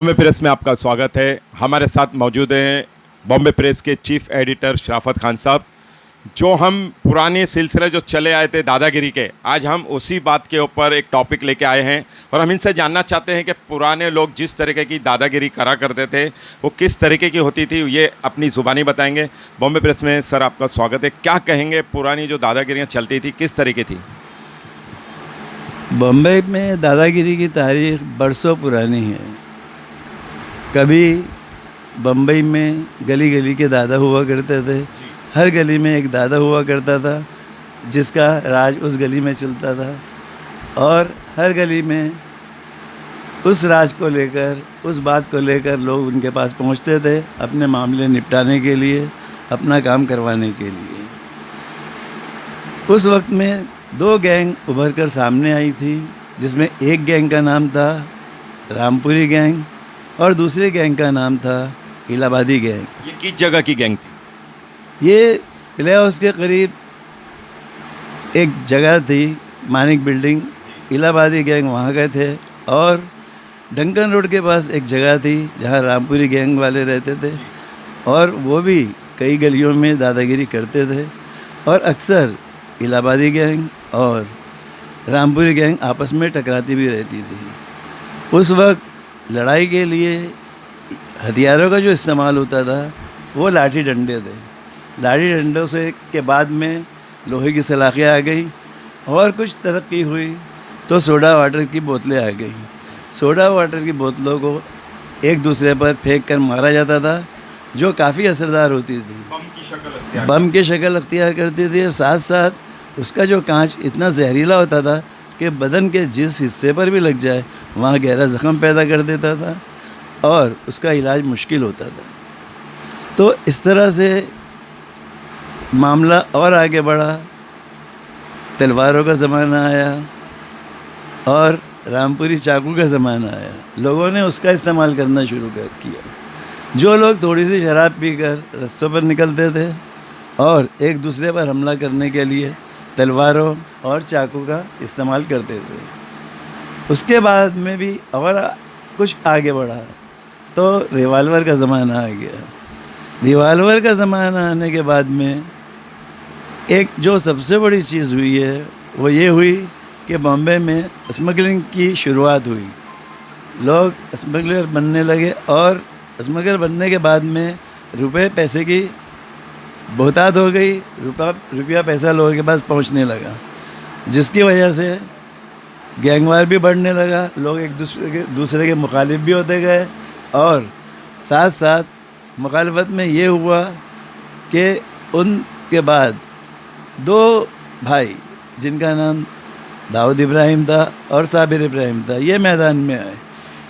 Bombay press में आपका स्वागत है। हमारे साथ मौजूद हैं बॉम्बे प्रेस के चीफ एडिटर शराफत खान साहब। जो हम पुराने सिलसिले जो चले आए थे दादागिरी के, आज हम उसी बात के ऊपर एक टॉपिक लेके आए हैं और हम इनसे जानना चाहते हैं कि पुराने लोग जिस तरीके की दादागिरी करा करते थे वो किस तरीके की होती थी, ये अपनी ज़ुबानी बताएंगे। बॉम्बे प्रेस में सर आपका स्वागत है। क्या कहेंगे, पुरानी जो दादागिरियाँ चलती थी किस तरीके थी? बम्बई में दादागिरी की तारीख बरसों पुरानी है। कभी बम्बई में गली गली के दादा हुआ करते थे। हर गली में एक दादा हुआ करता था जिसका राज उस गली में चलता था, और हर गली में उस राज को लेकर, उस बात को लेकर लोग उनके पास पहुंचते थे अपने मामले निपटाने के लिए, अपना काम करवाने के लिए। उस वक्त में दो गैंग उभर कर सामने आई थी, जिसमें एक गैंग का नाम था रामपुरी गैंग और दूसरे गैंग का नाम था इलाहाबादी गैंग। ये किस जगह की गैंग थी? ये प्ले हाउस के करीब एक जगह थी, मानिक बिल्डिंग। इलाहाबादी गैंग वहाँ गए थे, और डंकन रोड के पास एक जगह थी जहाँ रामपुरी गैंग वाले रहते थे, और वो भी कई गलियों में दादागिरी करते थे। और अक्सर इलाहाबादी गैंग और रामपुरी गैंग आपस में टकराती भी रहती थी। उस वक्त लड़ाई के लिए हथियारों का जो इस्तेमाल होता था वो लाठी डंडे थे। लाठी डंडों से के बाद में लोहे की सलाखें आ गई, और कुछ तरक्की हुई तो सोडा वाटर की बोतलें आ गई। सोडा वाटर की बोतलों को एक दूसरे पर फेंक कर मारा जाता था, जो काफ़ी असरदार होती थी। बम की शक्ल अख्तियार करती थी, और साथ साथ उसका जो कांच इतना जहरीला होता था कि बदन के जिस हिस्से पर भी लग जाए वहाँ गहरा ज़ख्म पैदा कर देता था, और उसका इलाज मुश्किल होता था। तो इस तरह से मामला और आगे बढ़ा। तलवारों का ज़माना आया और रामपुरी चाकू का ज़माना आया। लोगों ने उसका इस्तेमाल करना शुरू कर किया। जो लोग थोड़ी सी शराब पीकर रास्तों पर निकलते थे और एक दूसरे पर हमला करने के लिए तलवारों और चाकू का इस्तेमाल करते थे। उसके बाद में भी और कुछ आगे बढ़ा तो रिवाल्वर का ज़माना आ गया। रिवाल्वर का ज़माना आने के बाद में एक जो सबसे बड़ी चीज़ हुई है वो ये हुई कि बॉम्बे में स्मगलिंग की शुरुआत हुई। लोग स्मगलर बनने लगे, और स्मगलर बनने के बाद में रुपए पैसे की बहुतायत हो गई। रुपया पैसा लोगों के पास पहुंचने लगा, जिसकी वजह से गैंगवार भी बढ़ने लगा। लोग एक दूसरे के मुखालिफ भी होते गए, और साथ साथ मुखालफत में ये हुआ कि उनके बाद दो भाई जिनका नाम दाऊद इब्राहिम था और साबिर इब्राहिम था, ये मैदान में आए।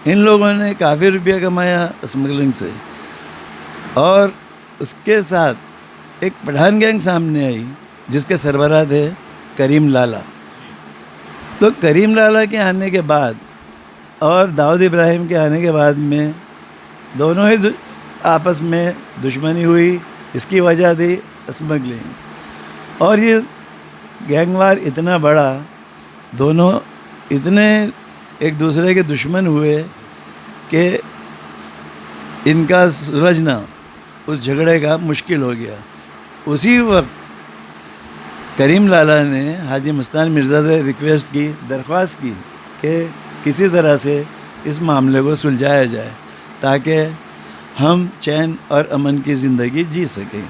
इन लोगों ने काफ़ी रुपया कमाया स्मगलिंग से, और उसके साथ एक पठान गैंग सामने आई जिसके सरबराह थे करीम लाला। तो करीम लाला के आने के बाद और दाऊद इब्राहिम के आने के बाद में दोनों ही आपस में दुश्मनी हुई। इसकी वजह थी स्मगलिंग, और ये गैंगवार इतना बड़ा, दोनों इतने एक दूसरे के दुश्मन हुए कि इनका सुलझना उस झगड़े का मुश्किल हो गया। उसी वक्त करीम लाला ने हाजी मस्तान मिर्ज़ा से रिक्वेस्ट की, दरख्वास्त की कि किसी तरह से इस मामले को सुलझाया जाए ताकि हम चैन और अमन की ज़िंदगी जी सकें।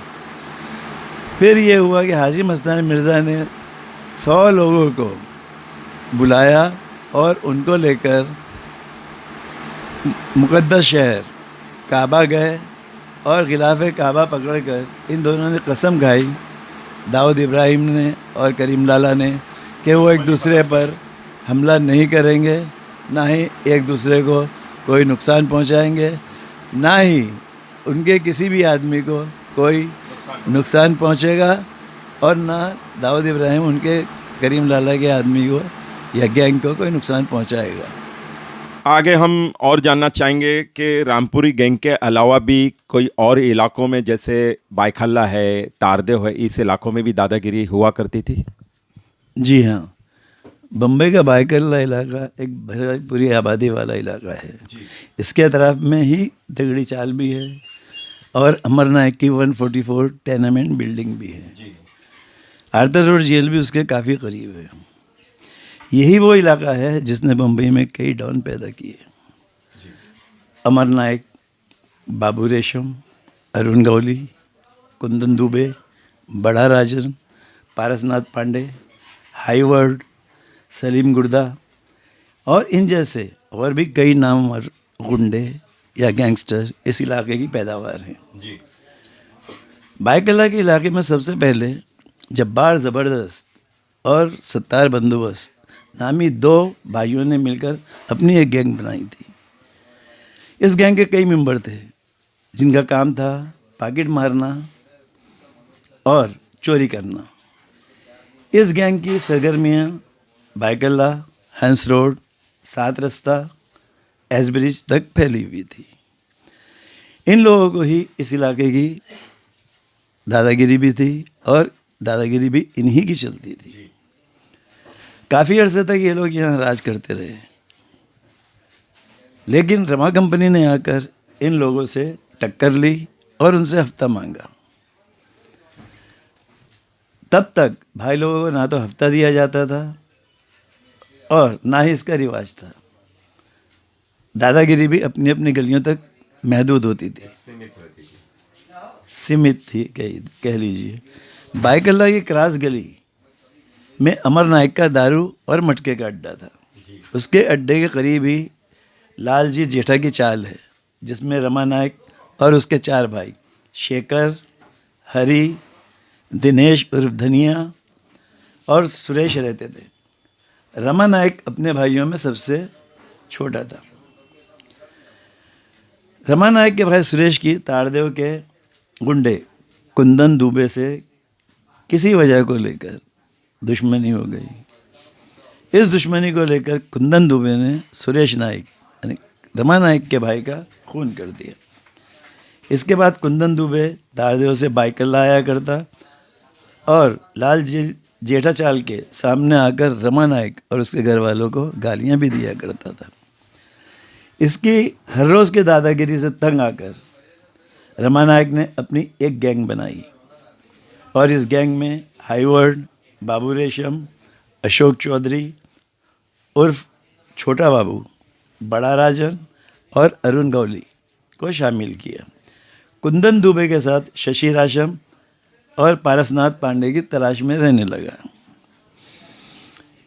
फिर ये हुआ कि हाजी मस्तान मिर्ज़ा ने 100 लोगों को बुलाया और उनको लेकर मुक़द्दस शहर काबा गए, और गिलाफ़े काबा पकड़कर इन दोनों ने कसम खाई, दाऊद इब्राहिम ने और करीम लाला ने, कि वो एक दूसरे पर हमला नहीं करेंगे, ना ही एक दूसरे को कोई नुकसान पहुंचाएंगे, ना ही उनके किसी भी आदमी को कोई नुकसान पहुंचेगा, और ना दाऊद इब्राहिम उनके करीम लाला के आदमी को या गैंग को कोई नुकसान पहुंचाएगा। आगे हम और जानना चाहेंगे कि रामपुरी गैंग के अलावा भी कोई और इलाकों में, जैसे बायखल्ला है, तारदेव है, इस इलाकों में भी दादागिरी हुआ करती थी? जी हाँ, बम्बई का बायकल्ला इलाका एक भरी पूरी आबादी वाला इलाका है। इसके अतराफ में ही दगड़ी चाल भी है और अमरनायक की 144 टेनामेंट बिल्डिंग भी है। आर्थर रोड जेल भी उसके काफ़ी करीब है। यही वो इलाका है जिसने बम्बई में कई डॉन पैदा किए। अमरनायक, बाबू रेशम, अरुण गौली, कुंदन दुबे, बड़ा राजन, पारसनाथ पांडे, हाईवर्ड, सलीम गुर्दा और इन जैसे और भी कई नामवर गुंडे या गैंगस्टर इस इलाके की पैदावार हैं। बायकल्ला के इलाके में सबसे पहले जब्बार ज़बरदस्त और सत्तार बंदोबस्त नामी 2 भाइयों ने मिलकर अपनी एक गैंग बनाई थी। इस गैंग के कई मेंबर थे जिनका काम था पॉकेट मारना और चोरी करना। इस गैंग की सरगर्मियाँ बायकल्ला, हैंस रोड, 7 रास्ता, एस ब्रिज तक फैली हुई थी। इन लोगों को ही इस इलाके की दादागिरी भी थी और दादागिरी भी इन्हीं की चलती थी। काफ़ी अरसे तक ये लोग यहाँ राज करते रहे, लेकिन रमा कंपनी ने आकर इन लोगों से टक्कर ली और उनसे हफ्ता मांगा। तब तक भाई लोगों को ना तो हफ्ता दिया जाता था और ना ही इसका रिवाज था। दादागिरी भी अपनी अपनी गलियों तक महदूद होती थी, सीमित थी कह लीजिए। बायकल्ला की क्रास गली में अमरनायक का दारू और मटके का अड्डा था। उसके अड्डे के करीब ही लालजी जेठा की चाल है, जिसमें रमा नायक और उसके 4 भाई शेखर, हरी, दिनेश उर्फ धनिया और सुरेश रहते थे। रमा नायक अपने भाइयों में सबसे छोटा था। रमा नायक के भाई सुरेश की ताड़देव के गुंडे कुंदन दुबे से किसी वजह को लेकर दुश्मनी हो गई। इस दुश्मनी को लेकर कुंदन दुबे ने सुरेश नायक यानी रमा नायक के भाई का खून कर दिया। इसके बाद कुंदन दुबे ताड़देव से बायकल्ला आया करता और लाल जेठा चाल के सामने आकर रमा नायक और उसके घर वालों को गालियां भी दिया करता था। इसकी हर रोज़ के दादागिरी से तंग आकर रमा नायक ने अपनी एक गैंग बनाई और इस गैंग में हाईवर्ड, बाबू रेशम, अशोक चौधरी उर्फ छोटा बाबू, बड़ा राजन और अरुण गौली को शामिल किया। कुंदन दुबे के साथ शशि राशम और पारसनाथ पांडे की तलाश में रहने लगा।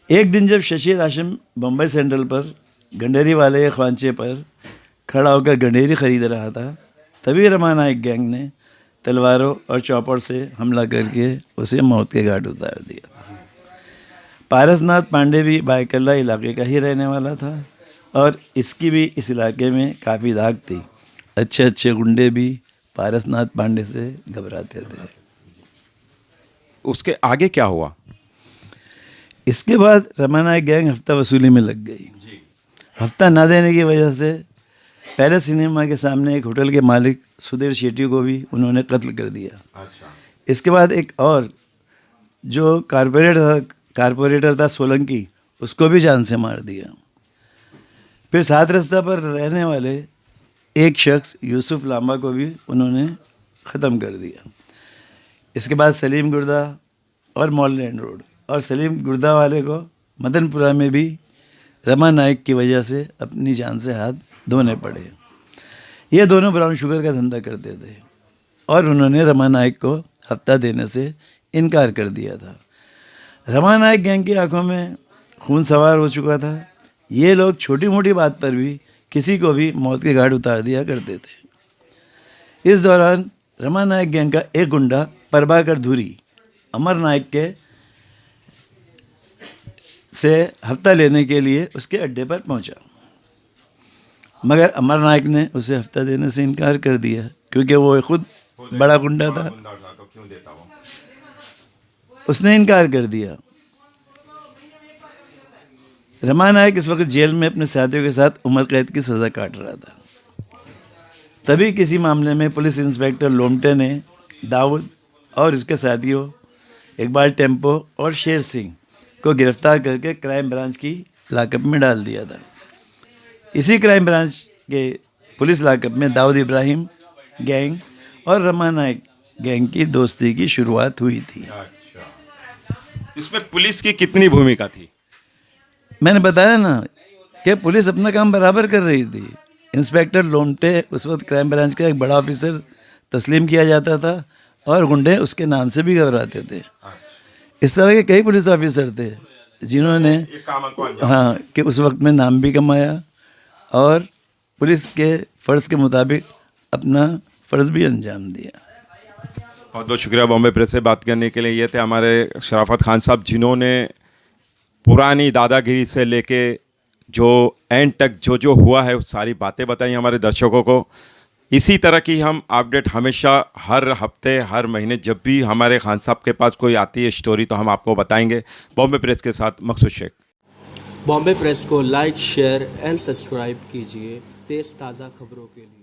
एक दिन जब शशि राशम बम्बई सेंट्रल पर गंडेरी वाले के ख्वांचे पर खड़ा होकर गंडेरी खरीद रहा था, तभी रमा नायक गैंग ने तलवारों और चौपर से हमला करके उसे मौत के घाट उतार दिया। पारसनाथ पांडे भी बायकल्ला इलाके का ही रहने वाला था और इसकी भी इस इलाके में काफ़ी धाक थी। अच्छे अच्छे गुंडे भी पारसनाथ पांडे से घबराते थे। उसके आगे क्या हुआ? इसके बाद रमा नायक गैंग हफ्ता वसूली में लग गई। हफ्ता ना देने की वजह से पहले सिनेमा के सामने एक होटल के मालिक सुधीर शेट्टी को भी उन्होंने कत्ल कर दिया। अच्छा। इसके बाद एक और जो कारपोरेटर था सोलंकी, उसको भी जान से मार दिया। फिर 7 रास्ता पर रहने वाले एक शख्स यूसुफ लांबा को भी उन्होंने ख़त्म कर दिया। इसके बाद सलीम गुर्दा और मॉललैंड रोड और सलीम गुर्दा वाले को मदनपुरा में भी रमा नायक की वजह से अपनी जान से हाथ धोने पड़े। ये दोनों ब्राउन शुगर का धंधा करते थे और उन्होंने रमा नायक को हफ्ता देने से इनकार कर दिया था। रमा नायक गैंग की आंखों में खून सवार हो चुका था। ये लोग छोटी मोटी बात पर भी किसी को भी मौत के घाट उतार दिया करते थे। इस दौरान रमा नायक गैंग का एक गुंडा प्रभाकर धुरी अमर नायक के से हफ्ता लेने के लिए उसके अड्डे पर पहुंचा, मगर अमर नायक ने उसे हफ्ता देने से इनकार कर दिया क्योंकि वो खुद बड़ा गुंडा था। उसने इनकार कर दिया। रमा नायक इस वक्त जेल में अपने साथियों के साथ उम्र कैद की सज़ा काट रहा था। तभी किसी मामले में पुलिस इंस्पेक्टर लोमटे ने दाऊद और उसके साथियों इकबाल टेम्पो और शेर सिंह को गिरफ्तार करके क्राइम ब्रांच की लॉकअप में डाल दिया था। इसी क्राइम ब्रांच के पुलिस लॉकअप में दाऊद इब्राहिम गैंग और रमा नायक गैंग की दोस्ती की शुरुआत हुई थी। इसमें पुलिस की कितनी भूमिका थी? मैंने बताया ना कि पुलिस अपना काम बराबर कर रही थी। इंस्पेक्टर लोमटे उस वक्त क्राइम ब्रांच का एक बड़ा ऑफिसर तस्लीम किया जाता था और गुंडे उसके नाम से भी घबराते थे। इस तरह के कई पुलिस ऑफिसर थे जिन्होंने हाँ कि उस वक्त में नाम भी कमाया और पुलिस के फ़र्ज़ के मुताबिक अपना फ़र्ज़ भी अंजाम दिया। बहुत बहुत शुक्रिया बॉम्बे प्रेस से बात करने के लिए। ये थे हमारे शराफत खान साहब जिन्होंने पुरानी दादागिरी से लेके जो एंड तक जो हुआ है उस सारी बातें बताई हमारे दर्शकों को। इसी तरह की हम अपडेट हमेशा हर हफ्ते हर महीने जब भी हमारे खान साहब के पास कोई आती है स्टोरी तो हम आपको बताएंगे। बॉम्बे प्रेस के साथ मकसूद शेख। बॉम्बे प्रेस को लाइक शेयर एंड सब्सक्राइब कीजिए तेज़ ताज़ा खबरों के लिए।